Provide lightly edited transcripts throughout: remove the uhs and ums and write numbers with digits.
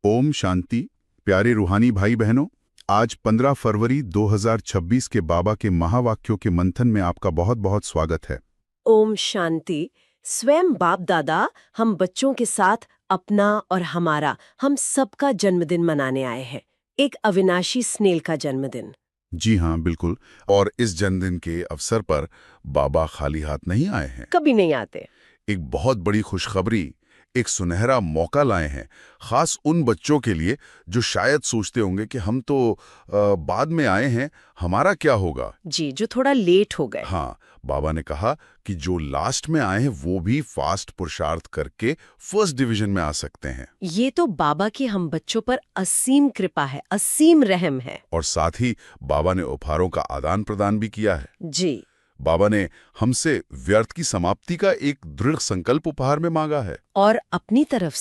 ओम शांति। प्यारे रूहानी भाई बहनों, आज 15 फरवरी 2026 के बाबा के महावाक्यों के मंथन में आपका बहुत बहुत स्वागत है। ओम शांति। स्वयं बाप दादा हम बच्चों के साथ अपना और हमारा हम सबका जन्मदिन मनाने आए हैं। एक अविनाशी स्नेल का जन्मदिन। जी हाँ, बिल्कुल। और इस जन्मदिन के अवसर पर बाबा खाली हाथ नहीं आए हैं। कभी नहीं आते। एक बहुत बड़ी खुशखबरी, एक सुनहरा मौका लाए हैं, खास उन बच्चों के लिए जो शायद सोचते होंगे कि हम तो बाद में आए हैं, हमारा क्या होगा। जी, जो थोड़ा लेट हो गए। हाँ, बाबा ने कहा कि जो लास्ट में आए हैं वो भी फास्ट पुरुषार्थ करके फर्स्ट डिवीजन में आ सकते हैं। ये तो बाबा की हम बच्चों पर असीम कृपा है, असीम रहम है। और साथ ही बाबा ने उपहारों का आदान प्रदान भी किया है। जी। बाबा ने हमसे व्यर्थ की समाप्ति का एक दृढ़ संकल्प उपहार में मांगा है। और अपनी तरफ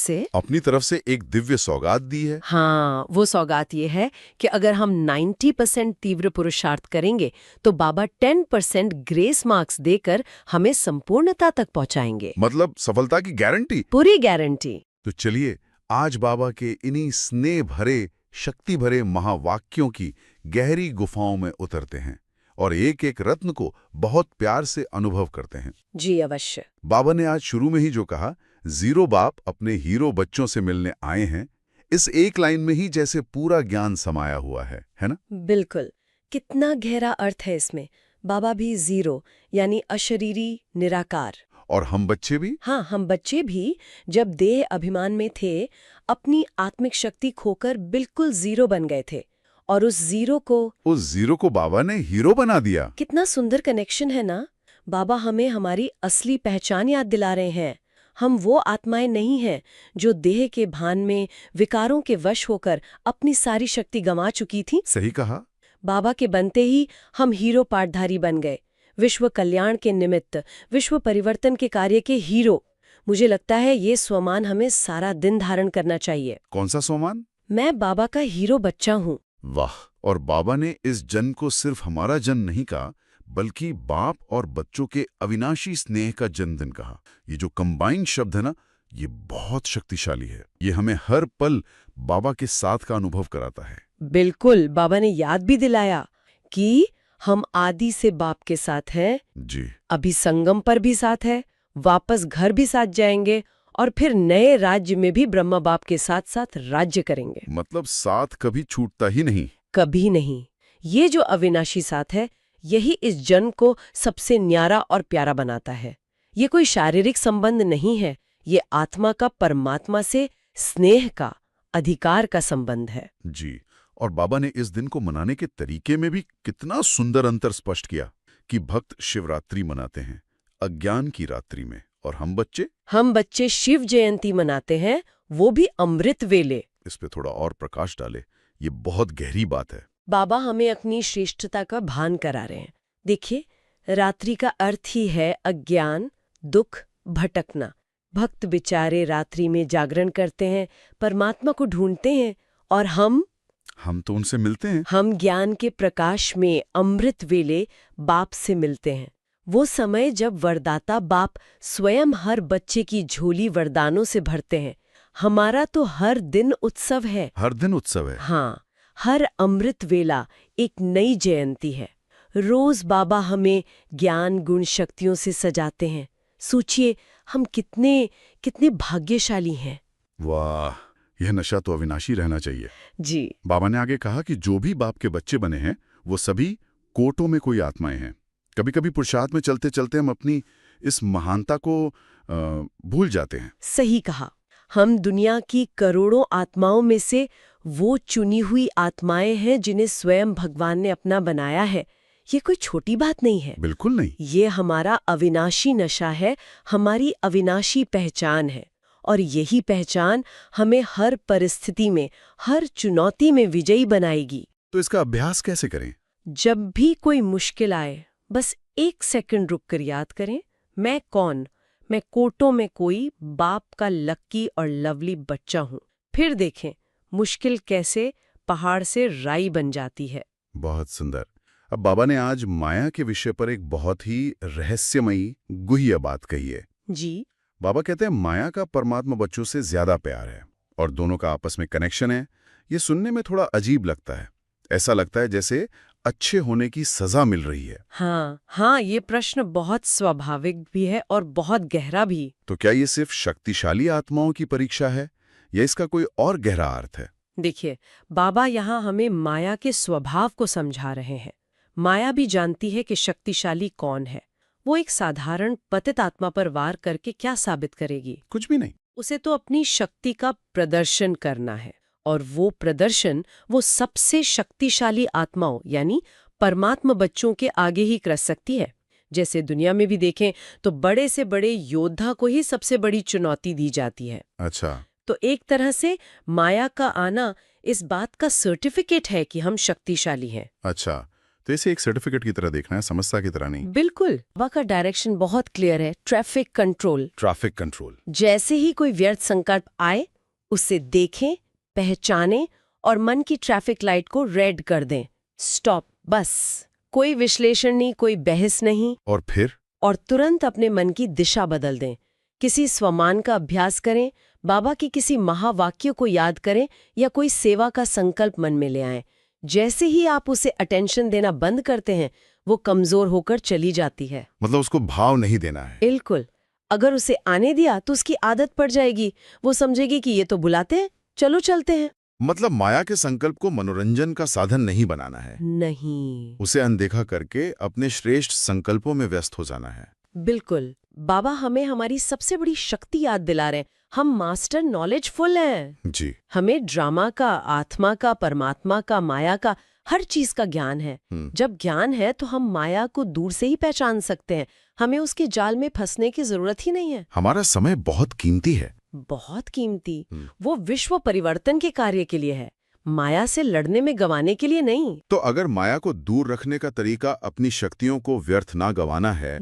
से एक दिव्य सौगात दी है। हाँ, वो सौगात ये है कि अगर हम 90% तीव्र पुरुषार्थ करेंगे तो बाबा 10% ग्रेस मार्क्स देकर हमें संपूर्णता तक पहुंचाएंगे। मतलब सफलता की गारंटी। पूरी गारंटी। तो चलिए आज बाबा के इन्हीं स्नेह भरे, शक्ति भरे महावाक्यों की गहरी गुफाओं में उतरते हैं और एक एक रत्न को बहुत प्यार से अनुभव करते हैं। जी अवश्य। बाबा ने आज शुरू में ही जो कहा, जीरो बाप अपने हीरो बच्चों से मिलने आए हैं, इस एक लाइन में ही जैसे पूरा ज्ञान समाया हुआ है ना? बिल्कुल। कितना गहरा अर्थ है इसमें। बाबा भी जीरो यानी अशरीरी, निराकार। और हम बच्चे भी। हाँ, हम बच्चे भी जब देह अभिमान में थे, अपनी आत्मिक शक्ति खोकर बिल्कुल जीरो बन गए थे। और उस जीरो को बाबा ने हीरो बना दिया। कितना सुंदर कनेक्शन है ना। बाबा हमें हमारी असली पहचान याद दिला रहे हैं। हम वो आत्माएं नहीं हैं जो देह के भान में विकारों के वश होकर अपनी सारी शक्ति गंवा चुकी थी। सही कहा। बाबा के बनते ही हम हीरो पाठधारी बन गए, विश्व कल्याण के निमित्त, विश्व परिवर्तन के कार्य के हीरो। मुझे लगता है ये स्वमान हमें सारा दिन धारण करना चाहिए। कौन सा स्वमान? मैं बाबा का हीरो बच्चा हूँ। वाह। और बाबा ने इस जन्म को सिर्फ हमारा जन्म नहीं कहा, बल्कि बाप और बच्चों के अविनाशी स्नेह का जन्मदिन कहा। ये जो कंबाइंड शब्द है ना, ये बहुत शक्तिशाली है। ये हमें हर पल बाबा के साथ का अनुभव कराता है। बिल्कुल। बाबा ने याद भी दिलाया कि हम आदि से बाप के साथ हैं। जी। अभी संगम पर भी साथ है, वापस घर भी साथ जाएंगे और फिर नए राज्य में भी ब्रह्मा बाप के साथ साथ राज्य करेंगे। मतलब साथ कभी छूटता ही नहीं। कभी नहीं। ये जो अविनाशी साथ है, यही इस जन्म को सबसे न्यारा और प्यारा बनाता है। ये कोई शारीरिक संबंध नहीं है, ये आत्मा का परमात्मा से स्नेह का, अधिकार का संबंध है। जी। और बाबा ने इस दिन को मनाने के तरीके में भी कितना सुंदर अंतर स्पष्ट किया कि भक्त शिवरात्रि मनाते हैं अज्ञान की रात्रि में, और हम बच्चे शिव जयंती मनाते हैं, वो भी अमृत वेले। इस पे थोड़ा और प्रकाश डाले, ये बहुत गहरी बात है। बाबा हमें अपनी श्रेष्ठता का भान करा रहे हैं। देखिए, रात्रि का अर्थ ही है अज्ञान, दुख, भटकना। भक्त बेचारे रात्रि में जागरण करते हैं, परमात्मा को ढूंढते हैं, और हम तो उनसे मिलते हैं। हम ज्ञान के प्रकाश में अमृत वेले बाप से मिलते हैं। वो समय जब वरदाता बाप स्वयं हर बच्चे की झोली वरदानों से भरते हैं। हमारा तो हर दिन उत्सव है। हर दिन उत्सव है। हाँ, हर अमृत वेला एक नई जयंती है। रोज बाबा हमें ज्ञान गुण शक्तियों से सजाते हैं। सोचिए, हम कितने कितने भाग्यशाली हैं। वाह, यह नशा तो अविनाशी रहना चाहिए। जी। बाबा ने आगे कहा कि जो भी बाप के बच्चे बने हैं, वो सभी कोटों में कोई आत्माएं हैं। कभी कभी पुरुषार्थ में चलते चलते हम अपनी इस महानता को भूल जाते हैं। सही कहा। हम दुनिया की करोड़ों आत्माओं में से वो चुनी हुई आत्माएं हैं जिन्हें स्वयं भगवान ने अपना बनाया है। ये कोई छोटी बात नहीं है। बिल्कुल नहीं। ये हमारा अविनाशी नशा है, हमारी अविनाशी पहचान है। और यही पहचान हमें हर परिस्थिति में, हर चुनौती में विजयी बनाएगी। तो इसका अभ्यास कैसे करें? जब भी कोई मुश्किल आए, बस 1 सेकंड रुककर याद करें, मैं कौन? मैं कोटों में कोई बाप का लक्की और लवली बच्चा हूँ। फिर देखें मुश्किल कैसे पहाड़ से राई बन जाती है। बहुत सुंदर। अब बाबा ने आज माया के विषय पर एक बहुत ही रहस्यमयी गुह्य बात कही है। जी। बाबा कहते हैं माया का परमात्मा बच्चों से ज्यादा प्यार है, और दोनों का आपस में कनेक्शन है, ये सुनने में थोड़ा अजीब लगता है। ऐसा लगता है जैसे अच्छे होने की सजा मिल रही है। हाँ, ये प्रश्न बहुत स्वाभाविक भी है और बहुत गहरा भी। तो क्या ये सिर्फ शक्तिशाली आत्माओं की परीक्षा है या इसका कोई और गहरा अर्थ है? देखिए, बाबा यहाँ हमें माया के स्वभाव को समझा रहे हैं। माया भी जानती है कि शक्तिशाली कौन है। वो एक साधारण पतित आत्मा पर वार करके क्या साबित करेगी? कुछ भी नहीं। उसे तो अपनी शक्ति का प्रदर्शन करना है, और वो प्रदर्शन वो सबसे शक्तिशाली आत्माओं यानी परमात्मा बच्चों के आगे ही कर सकती है। जैसे दुनिया में भी देखें तो बड़े से बड़े योद्धा को ही सबसे बड़ी चुनौती दी जाती है। अच्छा। तो एक तरह से माया का आना इस बात का सर्टिफिकेट है कि हम शक्तिशाली हैं। अच्छा, तो इसे एक सर्टिफिकेट की तरह देखना है, समस्या की तरह नहीं। बिल्कुल। बाबा का डायरेक्शन बहुत क्लियर है, ट्रैफिक कंट्रोल। Traffic control. जैसे ही कोई व्यर्थ संकट आए, उसे देखें, पहचानें और मन की ट्रैफिक लाइट को रेड कर दें। स्टॉप, बस। कोई विश्लेषण नहीं, कोई बहस नहीं। और फिर? और तुरंत अपने मन की दिशा बदल दें। किसी स्वमान का अभ्यास करें, बाबा के किसी महावाक्य को याद करें या कोई सेवा का संकल्प मन में ले आएं। जैसे ही आप उसे अटेंशन देना बंद करते हैं, वो कमजोर होकर चली जाती है। मतलब उसको भाव नहीं देना है। बिल्कुल। अगर उसे आने दिया तो उसकी आदत पड़ जाएगी। वो समझेगी कि ये तो बुलाते हैं, चलो चलते हैं। मतलब माया के संकल्प को मनोरंजन का साधन नहीं बनाना है। नहीं, उसे अनदेखा करके अपने श्रेष्ठ संकल्पों में व्यस्त हो जाना है। बिल्कुल। बाबा हमें हमारी सबसे बड़ी शक्ति याद दिला रहे हैं। हम मास्टर नॉलेजफुल हैं। जी। हमें ड्रामा का, आत्मा का, परमात्मा का, माया का, हर चीज का ज्ञान है। जब ज्ञान है तो हम माया को दूर से ही पहचान सकते हैं। हमें उसके जाल में फंसने की जरूरत ही नहीं है। हमारा समय बहुत कीमती है। बहुत कीमती। वो विश्व परिवर्तन के कार्य के लिए है, माया से लड़ने में गंवाने के लिए नहीं। तो अगर माया को दूर रखने का तरीका अपनी शक्तियों को व्यर्थ ना गंवाना है,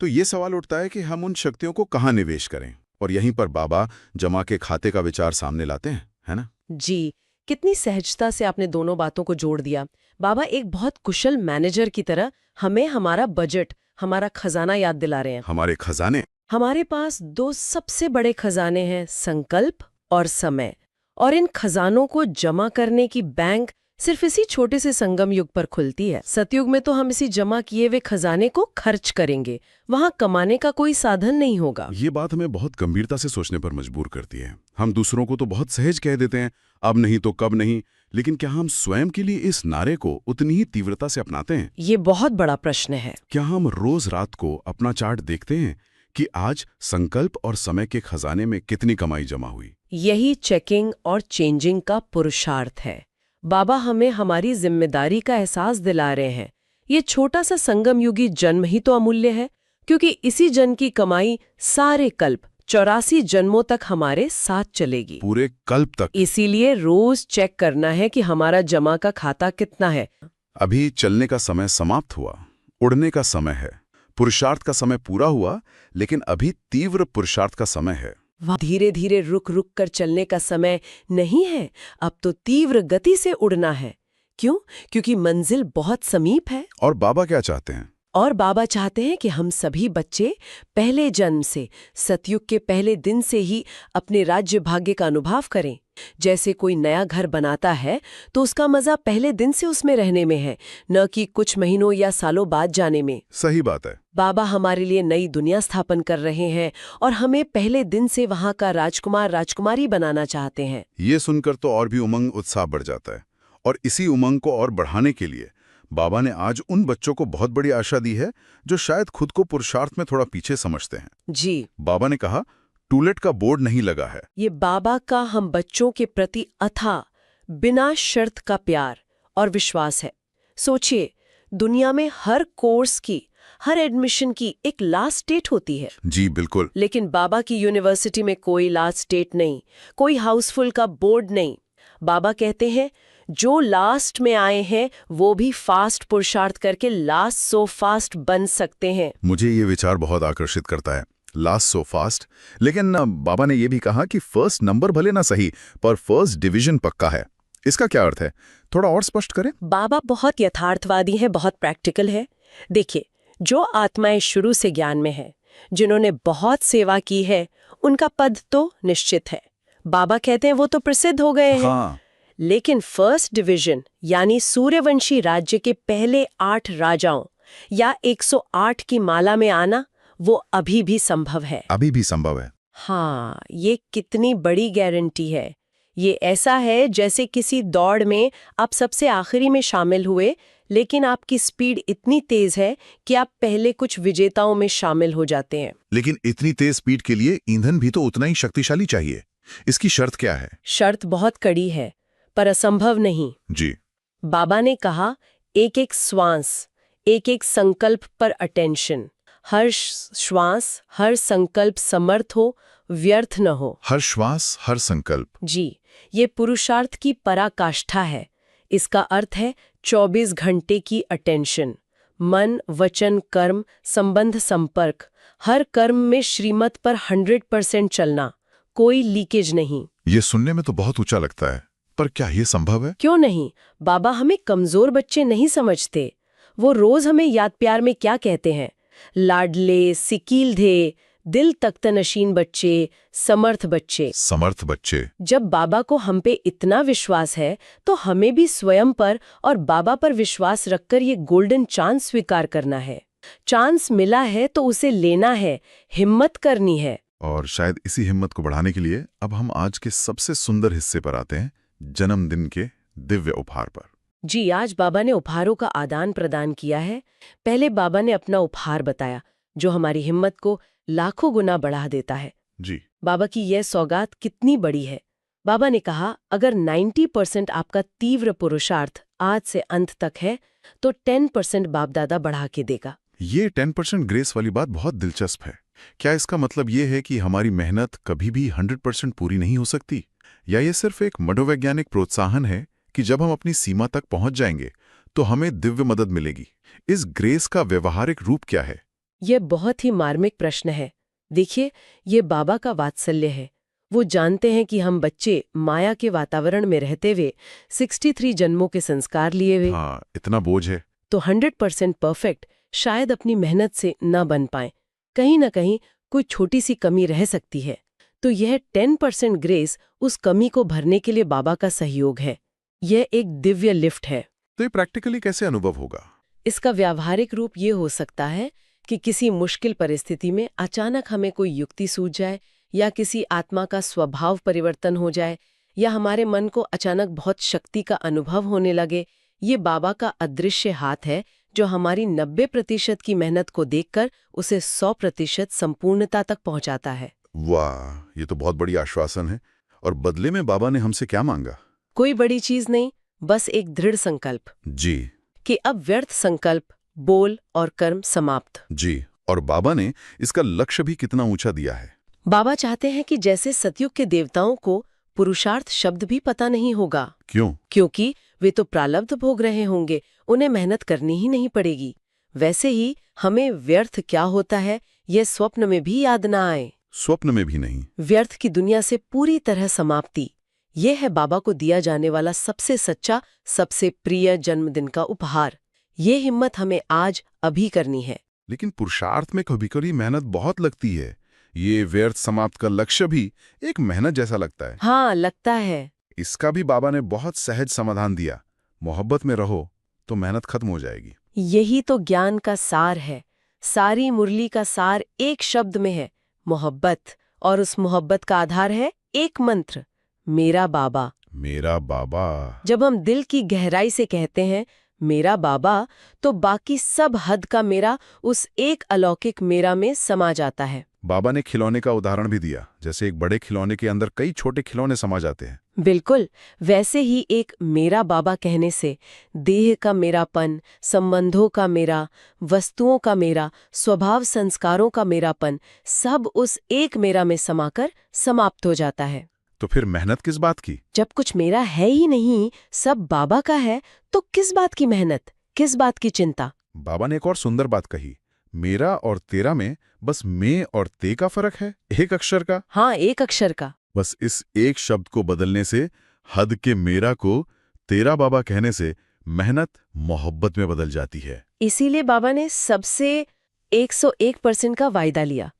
तो ये सवाल उठता है कि हम उन शक्तियों को कहाँ निवेश करें। और यहीं पर बाबा जमा के खाते का विचार सामने लाते हैं, है ना? जी, कितनी सहजता से आपने दोनों बातों को जोड़ दिया। बाबा एक बहुत कुशल मैनेजर की तरह हमें हमारा बजट, हमारा खजाना याद दिला रहे हैं। हमारे खजाने? हमारे पास दो सबसे बड़े खजाने हैं, संकल्प और समय। और इन खजानों को जमा करने की बैंक सिर्फ इसी छोटे से संगम युग पर खुलती है। सतयुग में तो हम इसी जमा किए हुए खजाने को खर्च करेंगे, वहां कमाने का कोई साधन नहीं होगा। ये बात हमें बहुत गंभीरता से सोचने पर मजबूर करती है। हम दूसरों को तो बहुत सहज कह देते हैं, अब नहीं तो कब नहीं, लेकिन क्या हम स्वयं के लिए इस नारे को उतनी ही तीव्रता से अपनाते हैं? ये बहुत बड़ा प्रश्न है। क्या हम रोज रात को अपना चार्ट देखते हैं कि आज संकल्प और समय के खजाने में कितनी कमाई जमा हुई? यही चेकिंग और चेंजिंग का पुरुषार्थ है। बाबा हमें हमारी जिम्मेदारी का एहसास दिला रहे हैं। ये छोटा सा संगम युगी जन्म ही तो अमूल्य है, क्योंकि इसी जन्म की कमाई सारे कल्प 84 जन्मों तक हमारे साथ चलेगी। पूरे कल्प तक। इसीलिए रोज चेक करना है कि हमारा जमा का खाता कितना है। अभी चलने का समय समाप्त हुआ, उड़ने का समय है, पुरुषार्थ का समय पूरा हुआ, लेकिन अभी तीव्र पुरुषार्थ का समय है। धीरे धीरे रुक रुक कर चलने का समय नहीं है, अब तो तीव्र गति से उड़ना है। क्यों? क्योंकि मंजिल बहुत समीप है। और बाबा क्या चाहते हैं? और बाबा चाहते हैं कि हम सभी बच्चे पहले जन्म से, सतयुग के पहले दिन से ही अपने राज्य भाग्य का अनुभव करें। जैसे कोई नया घर बनाता है तो उसका मजा पहले दिन से उसमें रहने में है, न कि कुछ महीनों या सालों बाद जाने में। सही बात है। बाबा हमारे लिए नई दुनिया स्थापन कर रहे हैं और हमें पहले दिन से वहां का राजकुमार राजकुमारी बनाना चाहते हैं। ये सुनकर तो और भी उमंग उत्साह बढ़ जाता है। और इसी उमंग को और बढ़ाने के लिए बाबा ने आज उन बच्चों को बहुत बड़ी आशा दी है जो शायद खुद को पुरुषार्थ में थोड़ा पीछे समझते हैं। जी। बाबा ने कहा, टूलेट का बोर्ड नहीं लगा है। ये बाबा का हम बच्चों के प्रति अथाह, बिना शर्त का प्यार और विश्वास है। सोचिए, दुनिया में हर कोर्स की, हर एडमिशन की एक लास्ट डेट होती है। जी बिल्कुल। लेकिन बाबा की यूनिवर्सिटी में कोई लास्ट डेट नहीं, कोई हाउसफुल का बोर्ड नहीं। बाबा कहते हैं, जो लास्ट में आए हैं वो भी फास्ट पुरुषार्थ करके लास्ट सो फास्ट बन सकते हैं। मुझे ये विचार बहुत आकर्षित करता है, लास्ट सो फास्ट। लेकिन बाबा ने ये भी कहा कि फर्स्ट नंबर भले ना सही, पर फर्स्ट डिवीजन पक्का है। इसका क्या अर्थ है? थोड़ा और स्पष्ट करें। बाबा बहुत यथार्थवादी है, बहुत प्रैक्टिकल है। देखिए, जो आत्माएं शुरू से ज्ञान में है, जिन्होंने बहुत सेवा की है, उनका पद तो निश्चित है। बाबा कहते हैं वो तो प्रसिद्ध हो गए हैं। हाँ, लेकिन फर्स्ट डिवीजन यानी सूर्यवंशी राज्य के पहले 8 राजाओं या 108 की माला में आना वो अभी भी संभव है। अभी भी संभव है। हाँ, ये कितनी बड़ी गारंटी है। ये ऐसा है जैसे किसी दौड़ में आप सबसे आखिरी में शामिल हुए, लेकिन आपकी स्पीड इतनी तेज है कि आप पहले कुछ विजेताओं में शामिल हो जाते हैं। लेकिन इतनी तेज स्पीड के लिए ईंधन भी तो उतना ही शक्तिशाली चाहिए। इसकी शर्त क्या है? शर्त बहुत कड़ी है, पर असंभव नहीं। जी। बाबा ने कहा, एक एक श्वास, एक एक संकल्प पर अटेंशन। हर श्वास, हर संकल्प समर्थ हो, व्यर्थ न हो। हर श्वास, हर संकल्प। जी, ये पुरुषार्थ की पराकाष्ठा है। इसका अर्थ है 24 घंटे की अटेंशन। मन, वचन, कर्म, संबंध, संपर्क, हर कर्म में श्रीमत पर 100% चलना, कोई लीकेज नहीं। ये सुनने में तो बहुत ऊंचा लगता है, पर क्या ये संभव है? क्यों नहीं? बाबा हमें कमजोर बच्चे नहीं समझते। वो रोज हमें याद प्यार में क्या कहते हैं? लाडले, सिकीलधे, दिल तख्तनशीन बच्चे, समर्थ बच्चे। समर्थ बच्चे। जब बाबा को हम पे इतना विश्वास है, तो हमें भी स्वयं पर और बाबा पर विश्वास रखकर ये गोल्डन चांस स्वीकार करना है। चांस मिला है तो उसे लेना है, हिम्मत करनी है। और शायद इसी हिम्मत को बढ़ाने के लिए अब हम आज के सबसे सुंदर हिस्से पर आते हैं, जन्मदिन के दिव्य उपहार पर। जी, आज बाबा ने उपहारों का आदान प्रदान किया है। पहले बाबा ने अपना उपहार बताया, जो हमारी हिम्मत को लाखों गुना बढ़ा देता है। जी। बाबा की यह सौगात कितनी बड़ी है। बाबा ने कहा, अगर 90% आपका तीव्र पुरुषार्थ आज से अंत तक है, तो 10% बाप दादा बढ़ा के देगा। ये 10% ग्रेस वाली बात बहुत दिलचस्प है। क्या इसका मतलब ये है कि हमारी मेहनत कभी भी 100% पूरी नहीं हो सकती, या ये सिर्फ एक मनोवैज्ञानिक प्रोत्साहन है कि जब हम अपनी सीमा तक पहुंच जाएंगे तो हमें दिव्य मदद मिलेगी? इस ग्रेस का व्यवहारिक रूप क्या है? यह बहुत ही मार्मिक प्रश्न है। देखिए, ये बाबा का वात्सल्य है। वो जानते हैं कि हम बच्चे माया के वातावरण में रहते हुए 63 जन्मों के संस्कार लिए हुए, हाँ, इतना बोझ है। तो 100% परफेक्ट शायद अपनी मेहनत से न बन पाए। कहीं न कहीं कोई छोटी सी कमी रह सकती है। तो यह 10% ग्रेस उस कमी को भरने के लिए बाबा का सहयोग है। यह एक दिव्य लिफ्ट है। तो ये प्रैक्टिकली कैसे अनुभव होगा? इसका व्यावहारिक रूप ये हो सकता है कि किसी मुश्किल परिस्थिति में अचानक हमें कोई युक्ति सूझ जाए, या किसी आत्मा का स्वभाव परिवर्तन हो जाए, या हमारे मन को अचानक बहुत शक्ति का अनुभव होने लगे। ये बाबा का अदृश्य हाथ है, जो हमारी 90% की मेहनत को देखकर उसे 100% संपूर्णता तक पहुंचाता है। वाह, ये तो बहुत बड़ी आश्वासन है। और बदले में बाबा ने हमसे क्या मांगा? कोई बड़ी चीज नहीं, बस एक दृढ़ संकल्प जी। कि अब व्यर्थ संकल्प, बोल और कर्म समाप्त। जी, और बाबा ने इसका लक्ष्य भी कितना ऊंचा दिया है। बाबा चाहते हैं कि जैसे सतयुग के देवताओं को पुरुषार्थ शब्द भी पता नहीं होगा। क्यों? क्योंकि वे तो प्रारब्ध भोग रहे होंगे, उन्हें मेहनत करनी ही नहीं पड़ेगी। वैसे ही हमें व्यर्थ क्या होता है, यह स्वप्न में भी याद ना आए। स्वप्न में भी नहीं। व्यर्थ की दुनिया से पूरी तरह समाप्ति, यह है बाबा को दिया जाने वाला सबसे सच्चा, सबसे प्रिय जन्मदिन का उपहार। ये हिम्मत हमें आज अभी करनी है। लेकिन पुरुषार्थ में कभी कभी मेहनत बहुत लगती है। ये व्यर्थ समाप्त का लक्ष्य भी एक मेहनत जैसा लगता है। हाँ, लगता है। इसका भी बाबा ने बहुत सहज समाधान दिया। मोहब्बत में रहो तो मेहनत खत्म हो जाएगी। यही तो ज्ञान का सार है। सारी मुरली का सार एक शब्द में है, मोहब्बत। और उस मोहब्बत का आधार है एक मंत्र, मेरा बाबा। मेरा बाबा। जब हम दिल की गहराई से कहते हैं मेरा बाबा, तो बाकी सब हद का मेरा उस एक अलौकिक मेरा में समा जाता है। बाबा ने खिलौने का उदाहरण भी दिया, जैसे एक बड़े खिलौने के अंदर कई छोटे खिलौने समा जाते हैं। बिल्कुल, वैसे ही एक मेरा बाबा कहने से देह का मेरापन, संबंधों का मेरा, वस्तुओं का मेरा, स्वभाव संस्कारों का मेरापन, सब उस एक मेरा में समाकर समाप्त हो जाता है। तो फिर मेहनत किस बात की? जब कुछ मेरा है ही नहीं, सब बाबा का है, तो किस बात की मेहनत, किस बात की चिंता? बाबा ने एक और सुंदर बात कही, मेरा और तेरा में बस मैं और ते का फर्क है, एक अक्षर का। हाँ, एक अक्षर का। बस इस एक शब्द को बदलने से हद के मेरा को तेरा बाबा कहने से मेहनत मोहब्बत में बदल जाती है। इसीलिए बाबा ने सबसे 101% का वायदा लिया।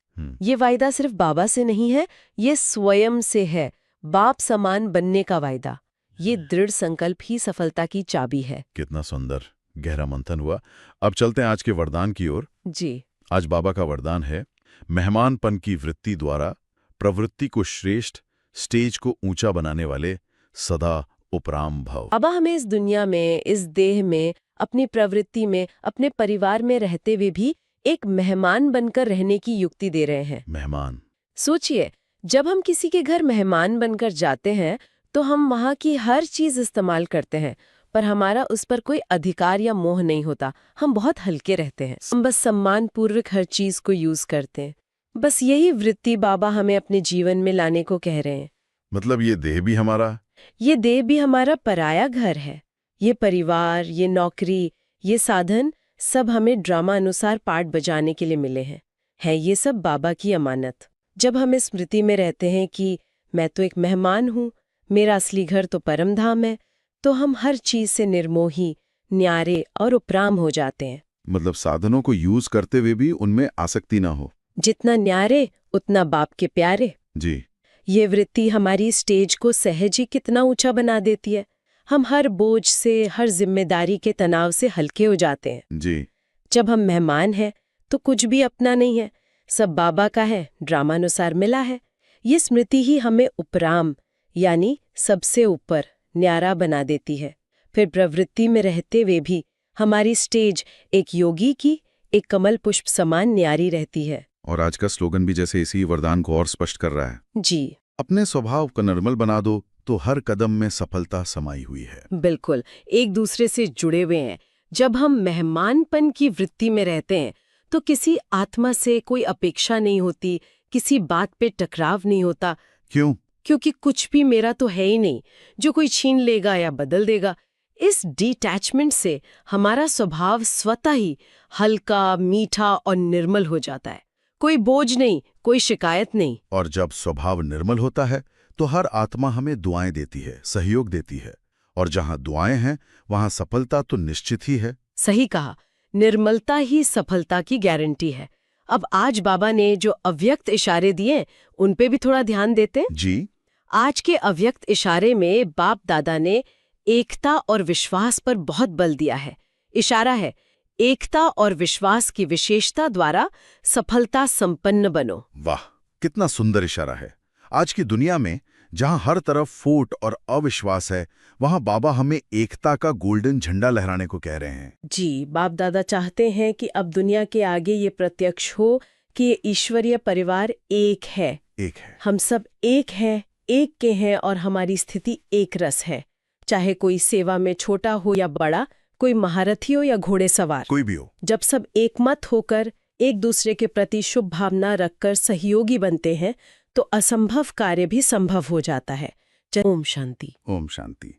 ये वायदा सिर्फ बाबा से नहीं है, ये स्वयं से है। बाप समान बनने का वायदा, ये दृढ़ संकल्प ही सफलता की चाबी है। कितना सुंदर गहरा मंथन हुआ। अब चलते हैं आज के वरदान की ओर। जी। आज बाबा का वरदान है, मेहमानपन की वृत्ति द्वारा प्रवृत्ति को श्रेष्ठ, स्टेज को ऊंचा बनाने वाले सदा उपराम भव। बाबा हमें इस दुनिया में, इस देह में, अपनी प्रवृत्ति में, अपने परिवार में रहते हुए भी एक मेहमान बनकर रहने की युक्ति दे रहे हैं। मेहमान। सोचिए, जब हम किसी के घर मेहमान बनकर जाते हैं तो हम वहाँ की हर चीज इस्तेमाल करते हैं, पर हमारा उस पर कोई अधिकार या मोह नहीं होता। हम बहुत हल्के रहते हैं, हम बस सम्मान पूर्वक हर चीज को यूज करते हैं। बस यही वृत्ति बाबा हमें अपने जीवन में लाने को कह रहे हैं। मतलब ये देह भी हमारा, ये देह भी हमारा पराया घर है। ये परिवार, ये नौकरी, ये साधन सब हमें ड्रामा अनुसार पार्ट बजाने के लिए मिले हैं। है ये सब बाबा की अमानत। जब हम इस स्मृति में रहते हैं कि मैं तो एक मेहमान हूँ, मेरा असली घर तो परम धाम है, तो हम हर चीज से निर्मोही, न्यारे और उपराम हो जाते हैं। मतलब साधनों को यूज करते हुए भी उनमें आसक्ति ना हो। जितना न्यारे उतना बाप के प्यारे। जी। ये वृत्ति हमारी स्टेज को सहज ही कितना ऊंचा बना देती है। हम हर बोझ से, हर जिम्मेदारी के तनाव से हल्के हो जाते हैं। जी। जब हम मेहमान हैं तो कुछ भी अपना नहीं है, सब बाबा का है, ड्रामानुसार मिला है। ये स्मृति ही हमें उपराम यानी सबसे ऊपर, न्यारा बना देती है। फिर प्रवृत्ति में रहते हुए भी हमारी स्टेज एक योगी की, एक कमल पुष्प समान न्यारी रहती है। और आज का स्लोगन भी जैसे इसी वरदान को और स्पष्ट कर रहा है। जी। अपने स्वभाव को निर्मल बना दो तो हर कदम में सफलता समाई हुई है। बिल्कुल, एक दूसरे से जुड़े हुए हैं। जब हम मेहमानपन की वृत्ति में रहते हैं तो किसी आत्मा से कोई अपेक्षा नहीं होती, किसी बात पे टकराव नहीं होता। क्यों? क्योंकि कुछ भी मेरा तो है ही नहीं जो कोई छीन लेगा या बदल देगा। इस डिटैचमेंट से हमारा स्वभाव स्वतः ही हल्का, मीठा और निर्मल हो जाता है। कोई बोझ नहीं, कोई शिकायत नहीं। और जब स्वभाव निर्मल होता है तो हर आत्मा हमें दुआएं देती है, सहयोग देती है। और जहां दुआएं हैं वहां सफलता तो निश्चित ही है। सही कहा, निर्मलता ही सफलता की गारंटी है। अब आज बाबा ने जो अव्यक्त इशारे दिए उन पे भी थोड़ा ध्यान देते हैं। जी। आज के अव्यक्त इशारे में बाप दादा ने एकता और विश्वास पर बहुत बल दिया है। इशारा है, एकता और विश्वास की विशेषता द्वारा सफलता संपन्न बनो। वाह, कितना सुंदर इशारा है। आज की दुनिया में जहां हर तरफ फूट और अविश्वास है, वहां बाबा हमें एकता का गोल्डन झंडा लहराने को कह रहे हैं। जी, बाप दादा चाहते हैं कि अब दुनिया के आगे ये प्रत्यक्ष हो कि ये ईश्वरीय परिवार एक है। एक है। हम सब एक हैं, एक के हैं और हमारी स्थिति एक रस है। चाहे कोई सेवा में छोटा हो या बड़ा, कोई महारथी हो या घोड़े सवार, कोई भी हो। जब सब एकमत होकर एक दूसरे के प्रति शुभ भावना रखकर सहयोगी बनते हैं तो असंभव कार्य भी संभव हो जाता है। ओम शांति। ओम शांति।